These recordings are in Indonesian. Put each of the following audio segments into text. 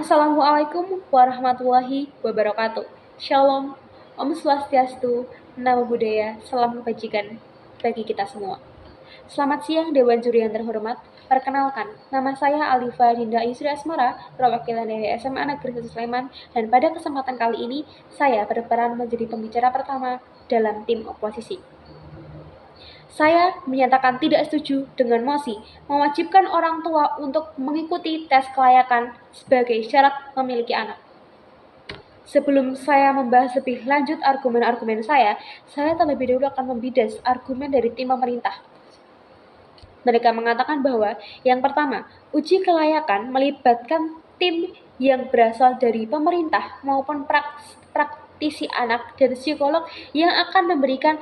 Assalamualaikum warahmatullahi wabarakatuh. Shalom, Om Swastiastu, Namo Buddhaya, salam kebajikan bagi kita semua. Selamat siang Dewan Juri yang terhormat. Perkenalkan, nama saya Alifa Dinda Yusri Asmara, perwakilan dari SMA Negeri 1 Sleman, dan pada kesempatan kali ini saya berperan menjadi pembicara pertama dalam tim oposisi. Saya menyatakan tidak setuju dengan mosi mewajibkan orang tua untuk mengikuti tes kelayakan sebagai syarat memiliki anak. Sebelum saya membahas lebih lanjut argumen-argumen saya terlebih dahulu akan membidas argumen dari tim pemerintah. Mereka mengatakan bahwa yang pertama, uji kelayakan melibatkan tim yang berasal dari pemerintah maupun praktisi anak dan psikolog yang akan memberikan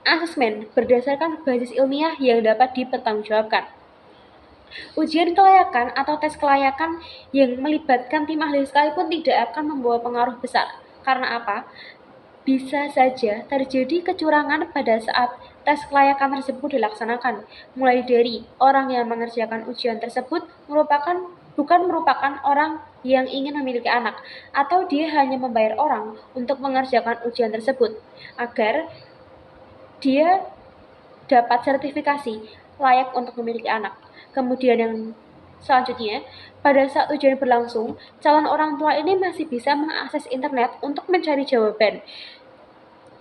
asesmen berdasarkan basis ilmiah yang dapat dipertanggungjawabkan. Ujian kelayakan atau tes kelayakan yang melibatkan tim ahli sekalipun tidak akan membawa pengaruh besar. Karena apa? Bisa saja terjadi kecurangan pada saat tes kelayakan tersebut dilaksanakan, mulai dari orang yang mengerjakan ujian tersebut bukan merupakan orang yang ingin memiliki anak, atau dia hanya membayar orang untuk mengerjakan ujian tersebut, agar dia dapat sertifikasi layak untuk memiliki anak. Kemudian yang selanjutnya, pada saat ujian berlangsung, calon orang tua ini masih bisa mengakses internet untuk mencari jawaban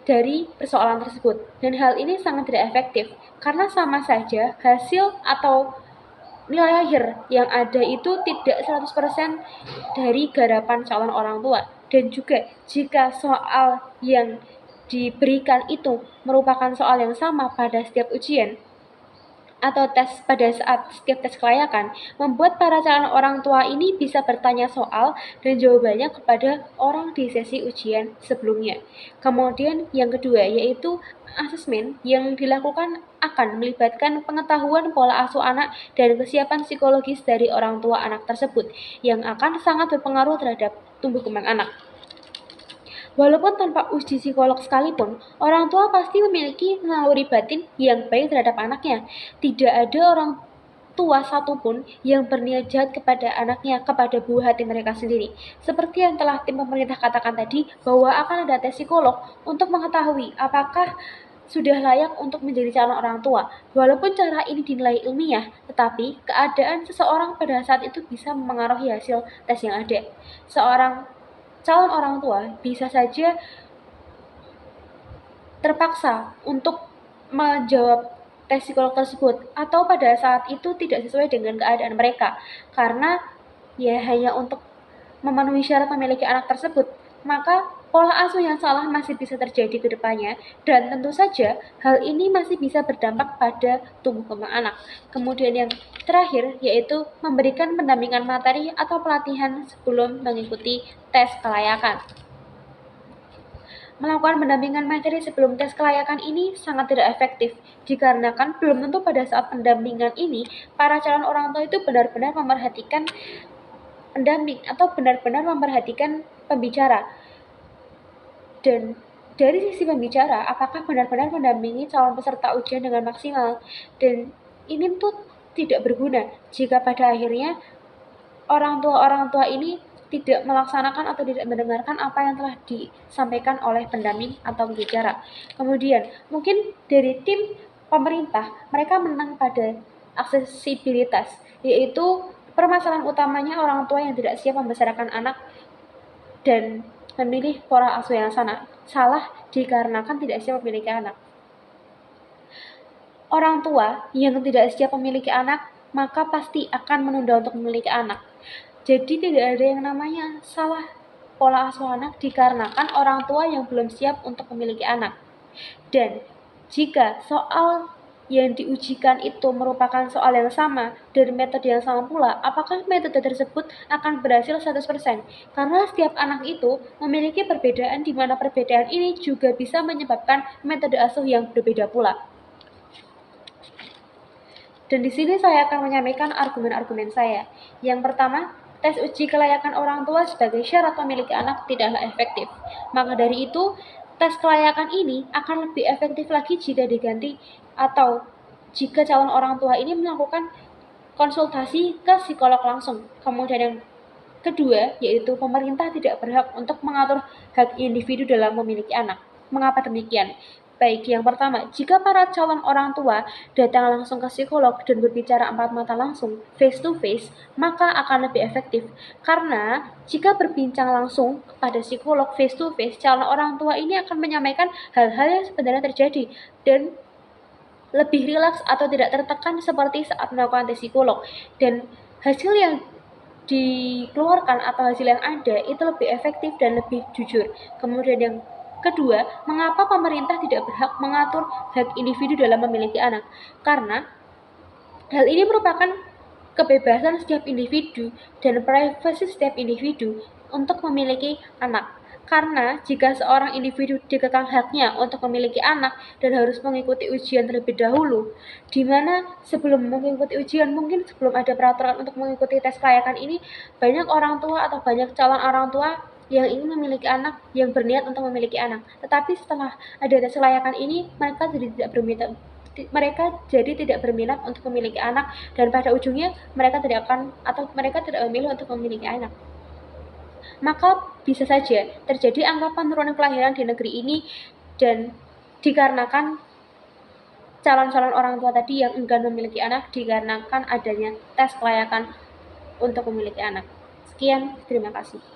dari persoalan tersebut. Dan hal ini sangat tidak efektif, karena sama saja hasil atau nilai akhir yang ada itu tidak 100% dari garapan calon orang tua. Dan juga jika soal yang diberikan itu merupakan soal yang sama pada setiap ujian atau tes pada saat setiap tes kelayakan, membuat para calon orang tua ini bisa bertanya soal dan jawabannya kepada orang di sesi ujian sebelumnya. Kemudian yang kedua yaitu asesmen yang dilakukan akan melibatkan pengetahuan pola asuh anak dan kesiapan psikologis dari orang tua anak tersebut yang akan sangat berpengaruh terhadap tumbuh kembang anak. Walaupun tanpa uji psikolog sekalipun, orang tua pasti memiliki naluri batin yang baik terhadap anaknya. Tidak ada orang tua satupun yang berniat jahat kepada anaknya, kepada buah hati mereka sendiri. Seperti yang telah tim pemerintah katakan tadi, bahwa akan ada tes psikolog untuk mengetahui apakah sudah layak untuk menjadi calon orang tua. Walaupun cara ini dinilai ilmiah, tetapi keadaan seseorang pada saat itu bisa memengaruhi hasil tes yang ada. Seorang calon orang tua bisa saja terpaksa untuk menjawab tes psikolog tersebut, atau pada saat itu tidak sesuai dengan keadaan mereka, karena ya hanya untuk memenuhi syarat memiliki anak tersebut, maka pola asuh yang salah masih bisa terjadi ke depannya, dan tentu saja hal ini masih bisa berdampak pada tumbuh kembang anak. Kemudian yang terakhir yaitu memberikan pendampingan materi atau pelatihan sebelum mengikuti tes kelayakan. Melakukan pendampingan materi sebelum tes kelayakan ini sangat tidak efektif, dikarenakan belum tentu pada saat pendampingan ini para calon orang tua itu benar-benar memperhatikan pendamping atau benar-benar memperhatikan pembicara. Dan dari sisi pembicara, apakah benar-benar mendampingi calon peserta ujian dengan maksimal? Dan ini tuh tidak berguna jika pada akhirnya orang tua ini tidak melaksanakan atau tidak mendengarkan apa yang telah disampaikan oleh pendamping atau pembicara. Kemudian, mungkin dari tim pemerintah, mereka menang pada aksesibilitas, yaitu permasalahan utamanya orang tua yang tidak siap membesarkan anak dan memilih pola asuh yang salah dikarenakan tidak siap memiliki anak. Orang tua yang tidak siap memiliki anak, maka pasti akan menunda untuk memiliki anak. Jadi tidak ada yang namanya salah pola asuh anak dikarenakan orang tua yang belum siap untuk memiliki anak. Dan jika soal yang diujikan itu merupakan soal yang sama dan metode yang sama pula, apakah metode tersebut akan berhasil 100%? Karena setiap anak itu memiliki perbedaan, di mana perbedaan ini juga bisa menyebabkan metode asuh yang berbeda pula. Dan di sini saya akan menyampaikan argumen-argumen saya. Yang pertama, tes uji kelayakan orang tua sebagai syarat memiliki anak tidaklah efektif. Maka dari itu, tes kelayakan ini akan lebih efektif lagi jika diganti atau jika calon orang tua ini melakukan konsultasi ke psikolog langsung. Kemudian yang kedua, yaitu pemerintah tidak berhak untuk mengatur hak individu dalam memiliki anak. Mengapa demikian? Baik, yang pertama, jika para calon orang tua datang langsung ke psikolog dan berbicara empat mata langsung, face to face, maka akan lebih efektif. Karena jika berbincang langsung kepada psikolog face to face, calon orang tua ini akan menyampaikan hal-hal yang sebenarnya terjadi dan lebih rileks atau tidak tertekan seperti saat melakukan tes psikolog. Dan hasil yang dikeluarkan atau hasil yang ada itu lebih efektif dan lebih jujur. Kemudian yang kedua, mengapa pemerintah tidak berhak mengatur hak individu dalam memiliki anak? Karena hal ini merupakan kebebasan setiap individu dan privasi setiap individu untuk memiliki anak. Karena jika seorang individu dikekang haknya untuk memiliki anak dan harus mengikuti ujian terlebih dahulu, di mana sebelum mengikuti ujian mungkin sebelum ada peraturan untuk mengikuti tes kelayakan ini, banyak orang tua atau banyak calon orang tua yang ingin memiliki anak, yang berniat untuk memiliki anak. Tetapi setelah ada tes kelayakan ini, mereka jadi tidak berminat untuk memiliki anak, dan pada ujungnya mereka tidak memilih untuk memiliki anak. Maka bisa saja terjadi angka penurunan kelahiran di negeri ini dan dikarenakan calon-calon orang tua tadi yang enggan memiliki anak dikarenakan adanya tes kelayakan untuk memiliki anak. Sekian, terima kasih.